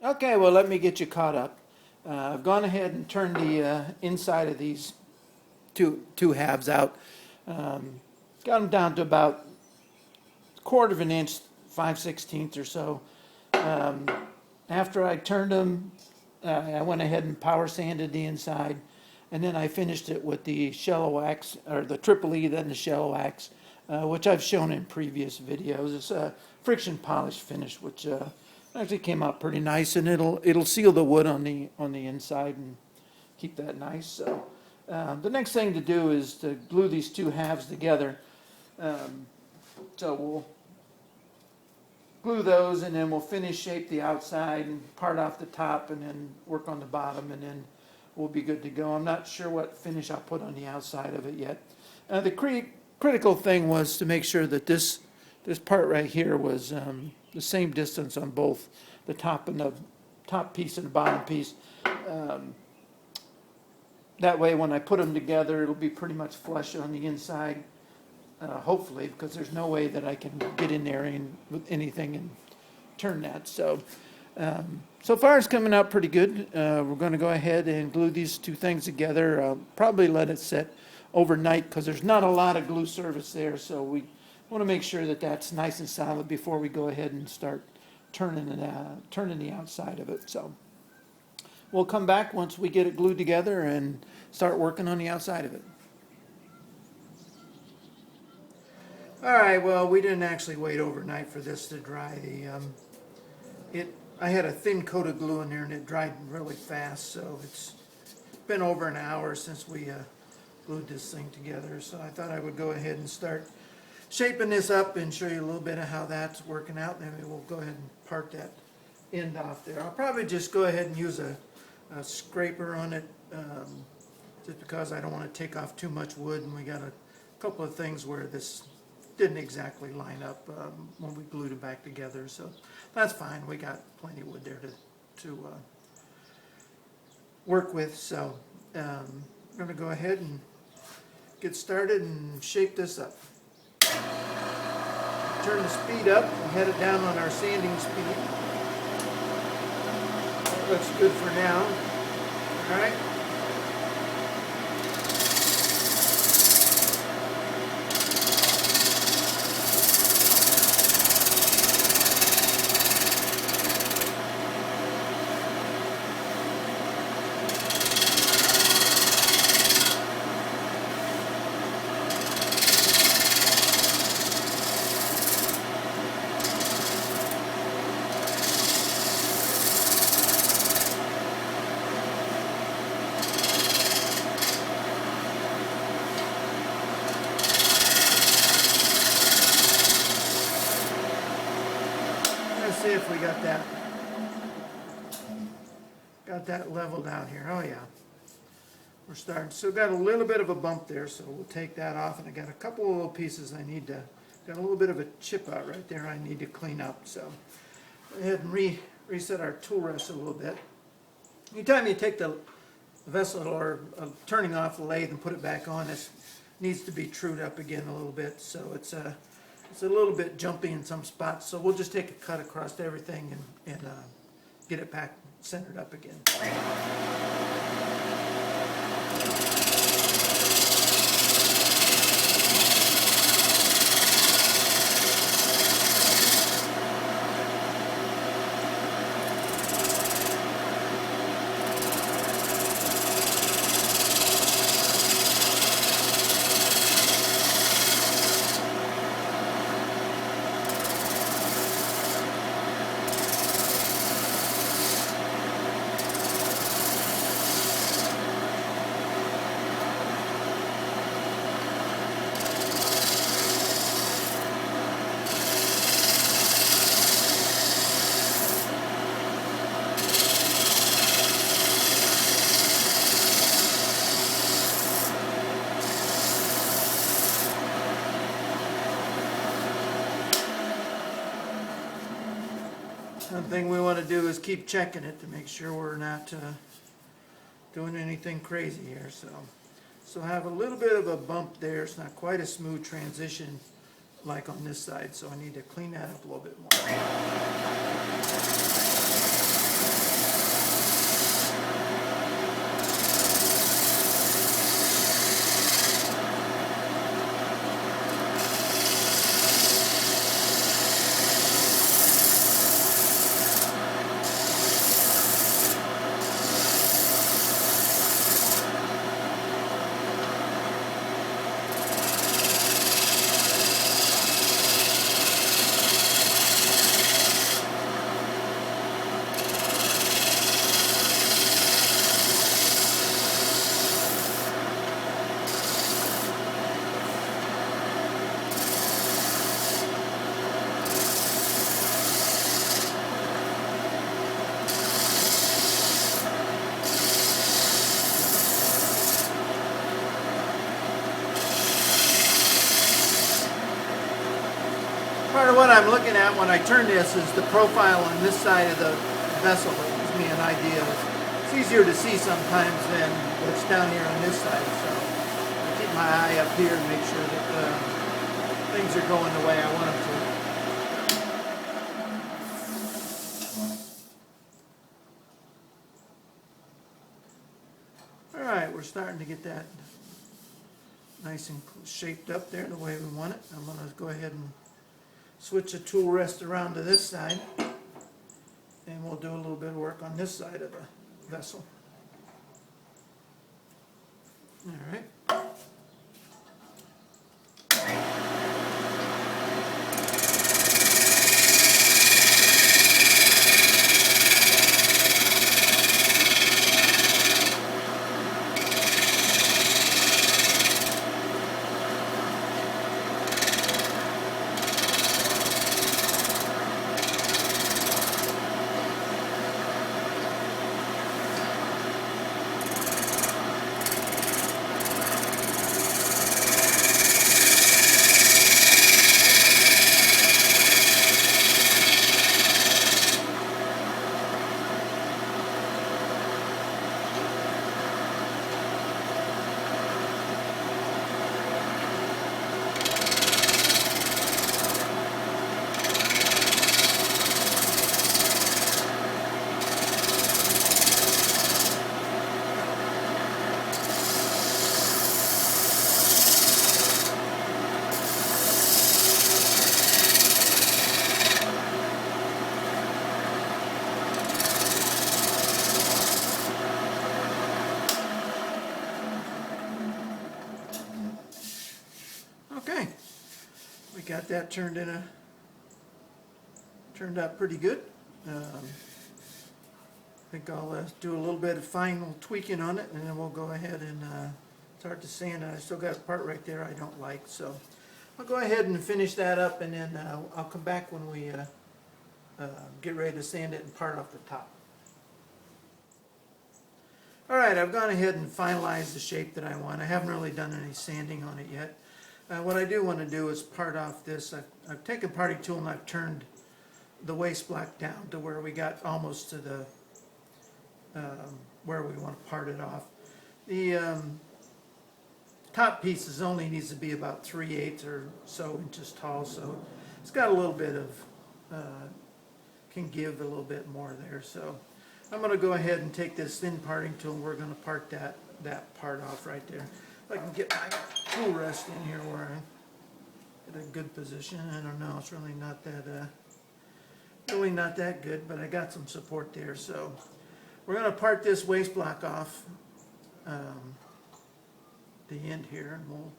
Okay, well, let me get you caught up. I've gone ahead and turned the inside of these two halves out. Um, got them down to about a quarter of an inch, 5/16 or so. Um, After I turned them, I went ahead and power sanded the inside, and then I finished it with the shallow wax, or the triple E, then the shallow wax, which I've shown in previous videos. It's a friction polish finish, which actually came out pretty nice, and it'll seal the wood on the inside and keep that nice. So the next thing to do is to glue these two halves together. Um, so we'll glue those, and then we'll finish shape the outside and part off the top, and then work on the bottom, and then we'll be good to go. I'm not sure what finish I'll put on the outside of it yet. The critical thing was to make sure that this part right here was the same distance on both the top and the top piece and the bottom piece. Um, that way, when I put them together, it'll be pretty much flush on the inside. Hopefully, because there's no way that I can get in there with anything and turn that. So, so far it's coming out pretty good. We're going to go ahead and glue these two things together. Probably let it sit overnight because there's not a lot of glue surface there. So we want to make sure that that's nice and solid before we go ahead and start turning the outside of it. So we'll come back once we get it glued together and start working on the outside of it. All right, well, we didn't actually wait overnight for this to dry. I had a thin coat of glue in there, and it dried really fast, so it's been over an hour since we glued this thing together. So I thought I would go ahead and start shaping this up and show you a little bit of how that's working out. Then we'll go ahead and part that end off there. I'll probably just go ahead and use a scraper on it, just because I don't want to take off too much wood, and we got a couple of things where this didn't exactly line up when we glued it back together, so that's fine. We got plenty of wood there to work with. So we're going to go ahead and get started and shape this up. Turn the speed up and head it down on our sanding speed. That looks good for now. All right. Let's see if we got that leveled out here. Oh yeah, we're starting. So got a little bit of a bump there, so we'll take that off. And I got a couple of little pieces got a little bit of a chip out right there I need to clean up. So go ahead and reset our tool rest a little bit. Anytime you take the vessel or turning off the lathe and put it back on, it needs to be trued up again a little bit. So it's a little bit jumpy in some spots, so we'll just take a cut across everything and get it back centered up again. One thing we want to do is keep checking it to make sure we're not doing anything crazy here. So I have a little bit of a bump there. It's not quite a smooth transition like on this side, so I need to clean that up a little bit more. Part of what I'm looking at when I turn this is the profile on this side of the vessel. It gives me an idea. It's easier to see sometimes than what's down here on this side. So I keep my eye up here and make sure that things are going the way I want them to. All right, we're starting to get that nice and shaped up there the way we want it. I'm going to go ahead and switch the tool rest around to this side, and we'll do a little bit of work on this side of the vessel. All right. Okay, we got that turned out pretty good. I think I'll do a little bit of final tweaking on it, and then we'll go ahead and start to sand it. I still got a part right there I don't like, so I'll go ahead and finish that up, and then I'll come back when we get ready to sand it and part off the top. All right, I've gone ahead and finalized the shape that I want. I haven't really done any sanding on it yet. What I do want to do is part off this. I've taken parting tool and I've turned the waste block down to where we got almost to the where we want to part it off. The top piece only needs to be about 3/8 or so inches tall, so it's got a little bit of can give a little bit more there. So I'm going to go ahead and take this thin parting tool and we're going to part that part off right there. If I can get my tool rest in here where I'm in a good position. I don't know, it's really not that good, but I got some support there. So we're going to part this waste block off the end here, and we'll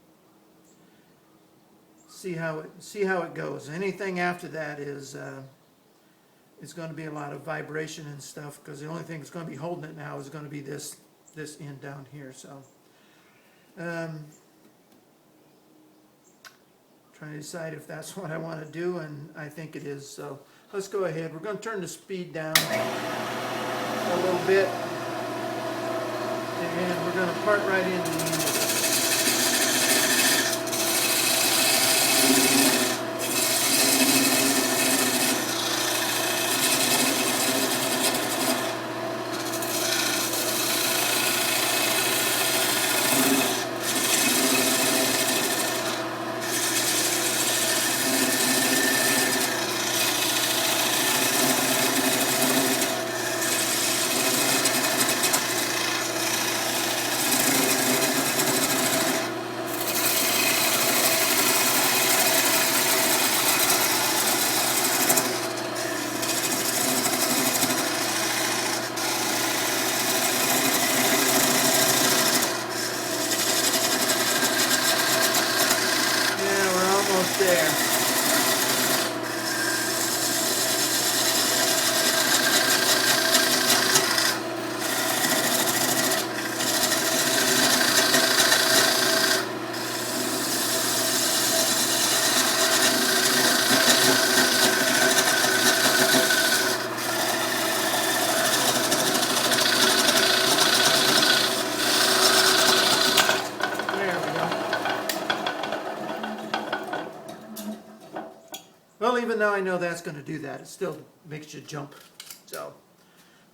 see how it goes. Anything after that is it's going to be a lot of vibration and stuff, because the only thing that's going to be holding it now is going to be this end down here. So trying to decide if that's what I want to do, and I think it is. So let's go ahead. We're going to turn the speed down a little bit, and we're going to part right into the end of it. Well, even though I know that's going to do that, it still makes you jump. So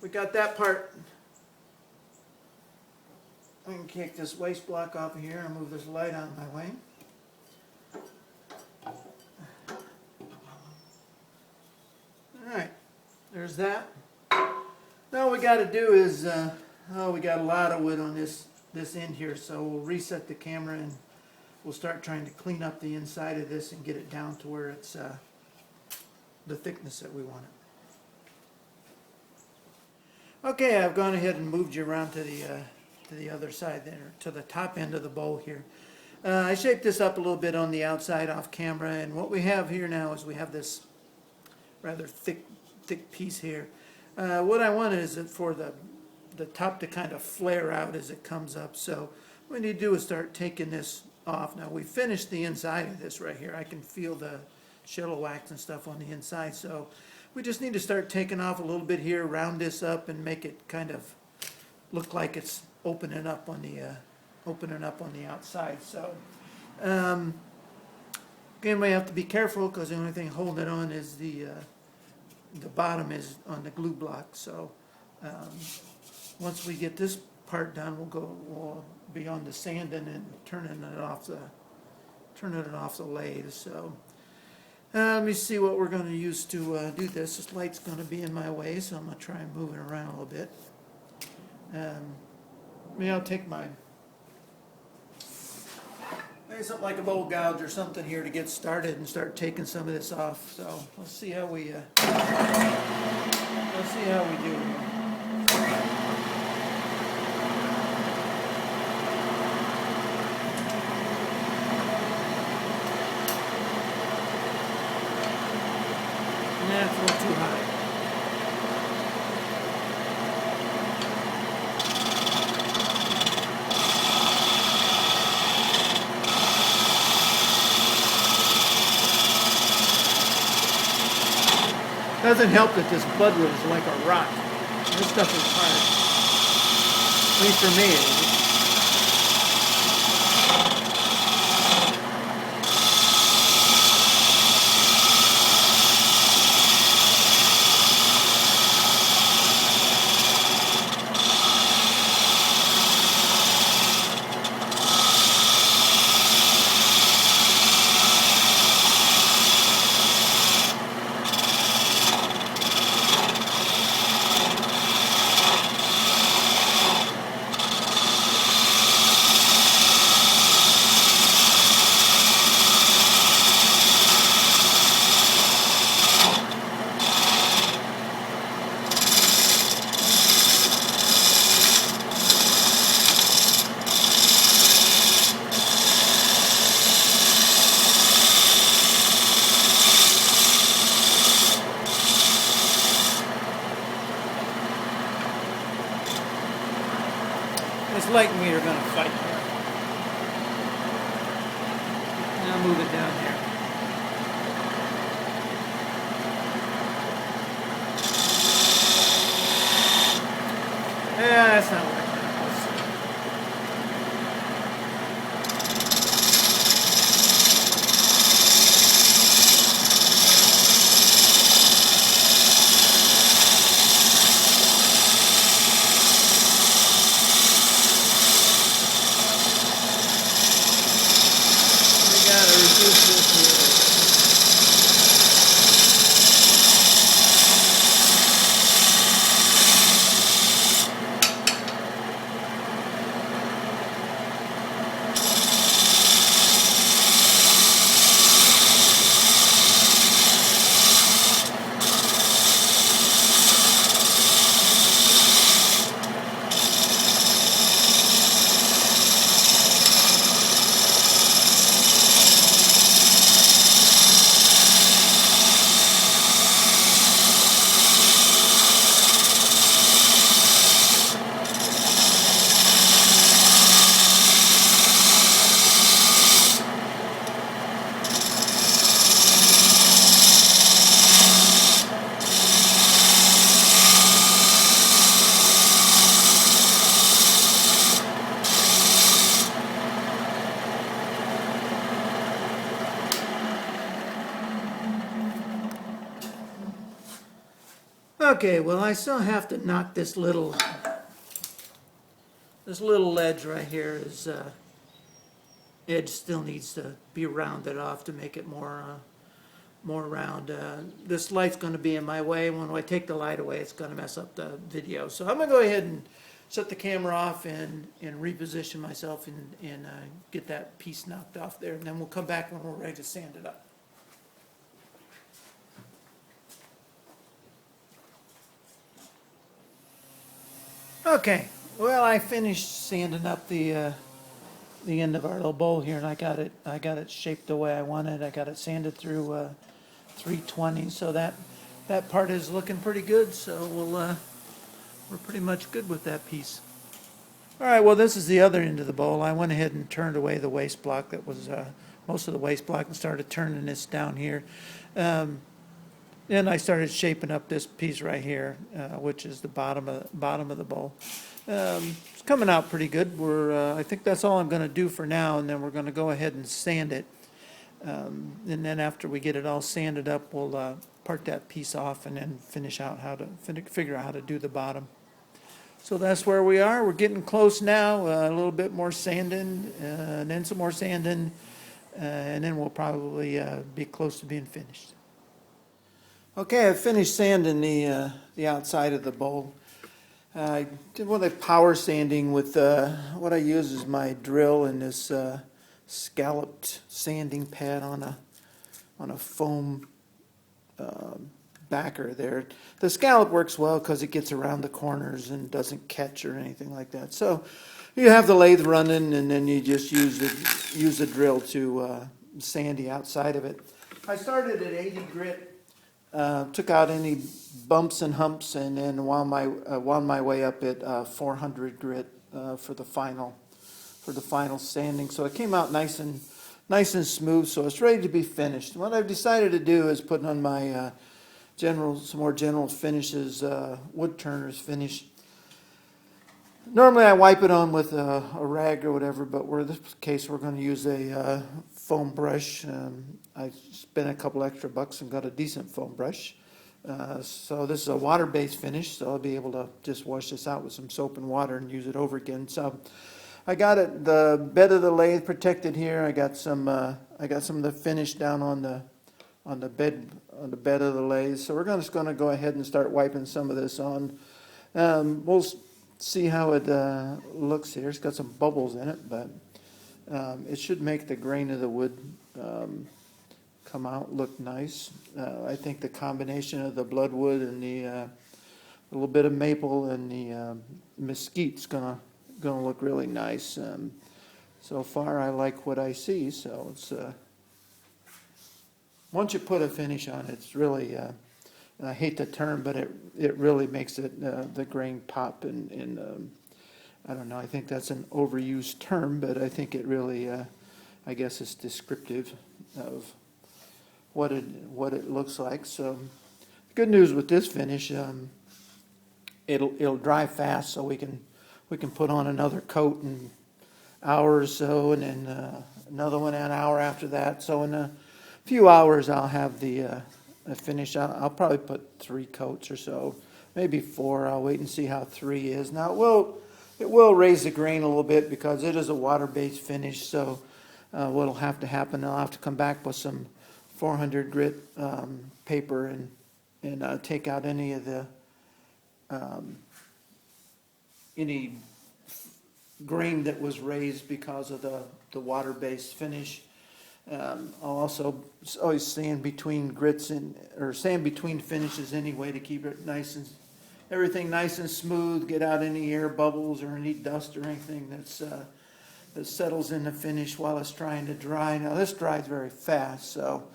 we got that part. I can kick this waste block off of here and move this light out of my way. Alright, there's that. Now all we got to do is, we got a lot of wood on this end here, so we'll reset the camera and we'll start trying to clean up the inside of this and get it down to where it's the thickness that we want it. Okay, I've gone ahead and moved you around to the other side there, to the top end of the bowl here. I shaped this up a little bit on the outside off camera, and what we have here now is we have this rather thick piece here. What I wanted is for the top to kind of flare out as it comes up, so what we need to do is start taking this off. Now we finished the inside of this right here. I can feel the shell wax and stuff on the inside, so we just need to start taking off a little bit here, round this up and make it kind of look like it's opening up on the outside. So again, we have to be careful because the only thing holding it on is the bottom is on the glue block. So once we get this part done, we'll be on the sanding and turning it off the lathe. So let me see what we're going to use to do this. This light's going to be in my way, so I'm going to try and move it around a little bit. Maybe I'll take maybe something like a bowl gouge or something here to get started and start taking some of this off. So let's see how we do here. That's a little too high. Doesn't help that this bloodwood is like a rock. This stuff is hard. At least for me it is. This light and me are going to fight here. Now move it down here. Yeah, that's not working. Okay, well, I still have to knock this little ledge right here. Is edge still needs to be rounded off to make it more round. This light's going to be in my way. When I take the light away, it's going to mess up the video. So I'm going to go ahead and shut the camera off and reposition myself and get that piece knocked off there. And then we'll come back when we're ready to sand it up. Okay, well, I finished sanding up the end of our little bowl here, and I got it shaped the way I wanted. I got it sanded through 320, so that part is looking pretty good. So we're pretty much good with that piece. All right, well, this is the other end of the bowl. I went ahead and turned away the waste block that was most of the waste block and started turning this down here. Then I started shaping up this piece right here, which is the bottom of the bowl. It's coming out pretty good. I think that's all I'm going to do for now, and then we're going to go ahead and sand it. And then after we get it all sanded up, we'll part that piece off and then figure out how to do the bottom. So that's where we are. We're getting close now. A little bit more sanding, and then some more sanding, and then we'll probably be close to being finished. Okay, I finished sanding the outside of the bowl. I did one of the power sanding with what I use is my drill and this scalloped sanding pad on a foam backer there. The scallop works well because it gets around the corners and doesn't catch or anything like that. So you have the lathe running, and then you just use the drill to sand the outside of it. I started at 80 grit. Took out any bumps and humps, and then wound my way up at 400 grit for the final sanding. So it came out nice and smooth. So it's ready to be finished. What I've decided to do is put on my some more general finishes, wood turners finish. Normally I wipe it on with a rag or whatever, but in this case we're going to use a foam brush. I spent a couple extra bucks and got a decent foam brush. So this is a water-based finish, so I'll be able to just wash this out with some soap and water and use it over again. So I got the bed of the lathe protected here. I got some of the finish down on the bed of the lathe. So we're just going to go ahead and start wiping some of this on. We'll see how it looks here. It's got some bubbles in it, but it should make the grain of the wood come out look nice. I think the combination of the bloodwood and the little bit of maple and the mesquite's gonna look really nice. So far, I like what I see. So it's once you put a finish on it, it's really I hate the term, but it really makes it the grain pop and I don't know. I think that's an overused term, but I think it really I guess it's descriptive of what it looks like. So the good news with this finish, it'll dry fast, so we can put on another coat in an hour or so, and then another one an hour after that. So in a few hours, I'll have the finish. I'll probably put 3 coats or so, maybe 4. I'll wait and see how 3 is. Now it will raise the grain a little bit because it is a water-based finish. So what'll have to happen? I'll have to come back with some 400 grit paper and take out any of the any grain that was raised because of the water-based finish. I'll also always sand between grits or sand between finishes anyway to keep it everything nice and smooth. Get out any air bubbles or any dust or anything that settles in the finish while it's trying to dry. Now this dries very fast, so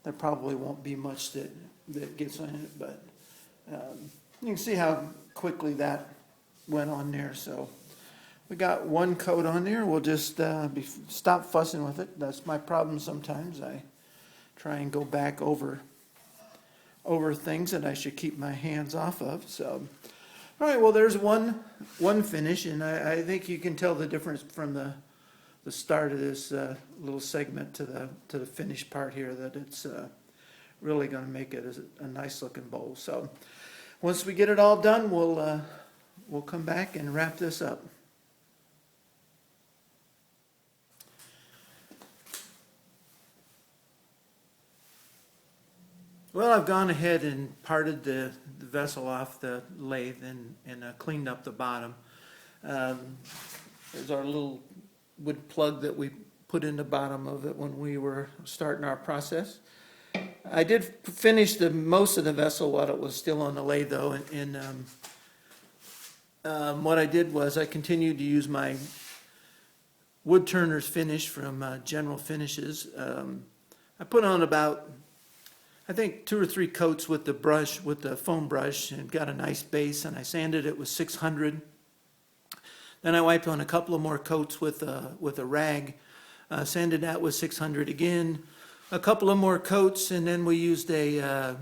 there probably won't be much that gets on it, but you can see how quickly that went on there. So we got 1 coat on there. We'll just stop fussing with it. That's my problem sometimes. I try and go back over things that I should keep my hands off of. So, all right, well, there's one finish, and I think you can tell the difference from the start of this little segment to the finished part here, that it's really going to make it a nice looking bowl. So once we get it all done, we'll come back and wrap this up. Well, I've gone ahead and parted the vessel off the lathe and cleaned up the bottom. There's our little wood plug that we put in the bottom of it when we were starting our process. I did finish most of the vessel while it was still on the lathe, though, and what I did was I continued to use my wood turner's finish from General Finishes. I put on about, I think, 2 or 3 coats with the brush, with the foam brush, and got a nice base, and I sanded it with 600. Then I wiped on a couple of more coats with a rag, sanded that with 600 again, a couple of more coats, and then we used a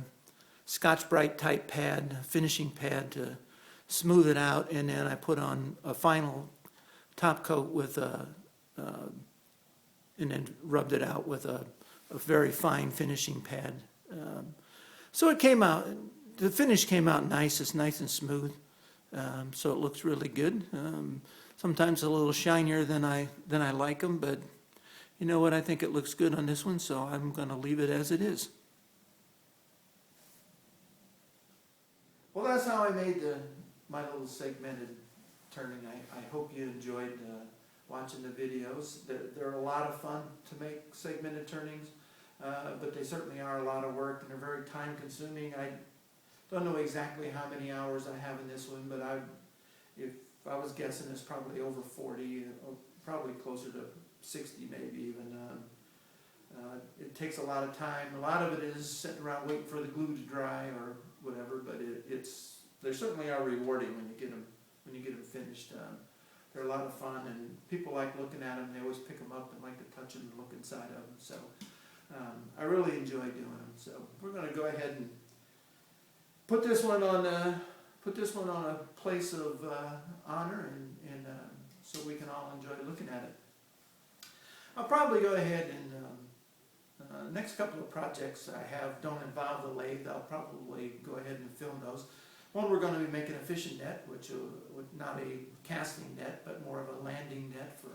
Scotch-Brite type pad, finishing pad, to smooth it out, and then I put on a final top coat with and then rubbed it out with a very fine finishing pad. So it came out, the finish came out nice. It's nice and smooth, so it looks really good. Sometimes a little shinier than I like them, but you know what, I think it looks good on this one, so I'm going to leave it as it is. Well, that's how I made my little segmented turning. I hope you enjoyed watching the videos. They're a lot of fun to make segmented turnings. But they certainly are a lot of work, and they're very time consuming. I don't know exactly how many hours I have in this one, but if I was guessing, it's probably over 40, probably closer to 60 maybe even. It takes a lot of time. A lot of it is sitting around waiting for the glue to dry or whatever, but they certainly are rewarding when you get them finished. They're a lot of fun, and people like looking at them. They always pick them up and like to touch them and look inside of them. So I really enjoy doing them. So we're going to go ahead and put this one on a place of honor, and so we can all enjoy looking at it. I'll probably go ahead and next couple of projects I have don't involve the lathe. I'll probably go ahead and film those. One, we're going to be making a fishing net, which not a casting net, but more of a landing net for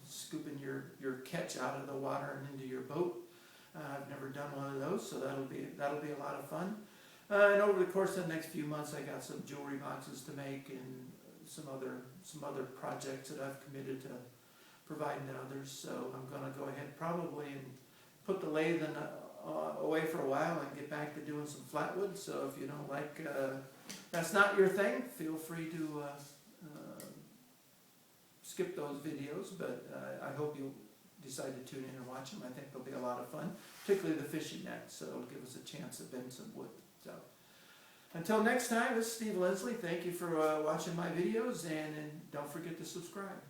scooping your catch out of the water and into your boat. I've never done one of those, so that'll be a lot of fun. And over the course of the next few months, I got some jewelry boxes to make and some other projects that I've committed to providing to others. So I'm going to go ahead probably and put the lathe away for a while and get back to doing some flatwood. So if you don't like, that's not your thing, feel free to skip those videos, but I hope you'll decide to tune in and watch them. I think they'll be a lot of fun, particularly the fishing net, so it'll give us a chance to bend some wood. So until next time, this is Steve Leslie. Thank you for watching my videos, and don't forget to subscribe.